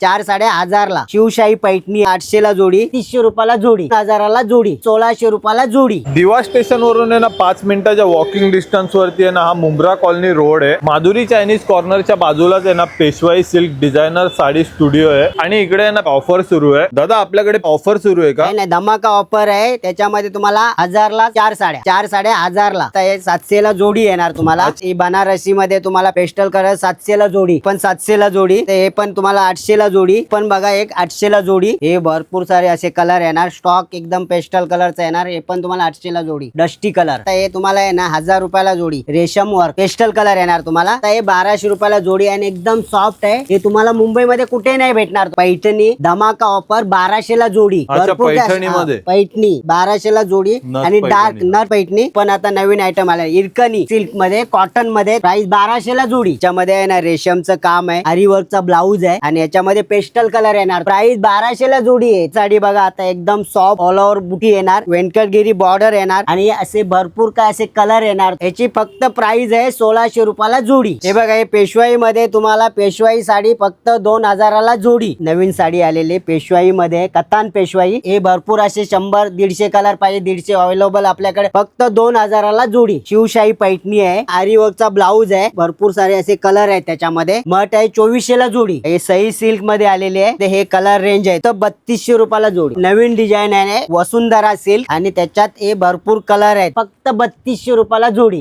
4 साड्या 1000ला. शिवशाही पैठणी 800ला जोडी, 300 रुपयाला जोडी, 1000ला जोडी, 1600 रुपयाला जोडी. दिवा स्टेशन वरून आहे ना 5 मिनिटाच्या वॉकिंग डिस्टन्स वरती आहे ना हा मुंब्रा कॉलनी रोड आहे. माधुरी चायनीज कॉर्नरच्या बाजूलाच आहे ना पेशवाई सिल्क डिझायनर साडी स्टुडिओ आहे आणि इकडे आहे ना ऑफर सुरू आहे. दादा आपल्याकडे ऑफर सुरू आहे का? नाही, धमाका ऑफर आहे. त्याच्यामध्ये तुम्हाला 1000ला 4 साड्या, 4 साड्या 1000ला. 700ला जोडी येणार तुम्हाला. ही बनारसी मध्ये तुम्हाला पेस्टल कलर 700ला जोडी, पण 700ला जोडी. हे पण तुम्हाला 800ला जोडी, पण बघा एक 800ला जोडी. हे भरपूर सारे असे कलर येणार. स्टॉक एकदम पेस्टल कलरचा येणार. हे पण तुम्हाला 800ला जोडी. डस्टी कलर हे तुम्हाला आहे ना 1000 रुपयाला जोडी. रेशम वर्क पेस्टल कलर येणार तुम्हाला. हे 1200 रुपयाला जोडी आणि एकदम सॉफ्ट आहे. हे तुम्हाला मुंबईमध्ये कुठे नाही भेटणार. पैठणी धमाका ऑफर 1200ला जोडी. पैठणी 1200ला जोडी आणि डार्क नर पैठणी पण आता नवीन आयटम आलाय. इरकनी सिल्क मध्ये, कॉटन मध्ये प्राइस 1200ला जोडी. याच्यामध्ये आहे ना रेशमचं काम आहे, आरी वर्कचा ब्लाऊज आहे आणि याच्यामध्ये पेस्टल कलर येणार. प्राइस 1200ला जोडी आहे. साडी बघा आता एकदम सॉफ्ट ऑल ओव्हर बुटी येणार, व्यंकटगिरी बॉर्डर येणार आणि असे भरपूर काय असे कलर येणार. याची फक्त प्राइस आहे 1600 रुपयाला जोडी. हे बघा हे पेशवाई मध्ये तुम्हाला पेशवाई साडी फक्त 2000ला जोडी. नवीन साडी आलेली पेशवाई मध्ये, कतान पेशवाई. हे भरपूर असे 100-150 कलर पाहिजे 150 अवेलेबल आपल्याकडे. फक्त 2000ला जोडी. शिवशाही पैठणी आहे, आरी वर्कचा ब्लाऊज आहे, भरपूर सारे असे कलर आहेत त्याच्यामध्ये. मट आहे 2400ला जोडी. हे सही सिल्क मध्ये आलेले आहे. हे कलर रेंज आहे तर 3200 रुपयाला जोडी. नवीन डिझाईन आहे वसुंधरा सिल्क आणि त्याच्यात हे भरपूर कलर आहेत. फक्त 3200 रुपयाला जोडी.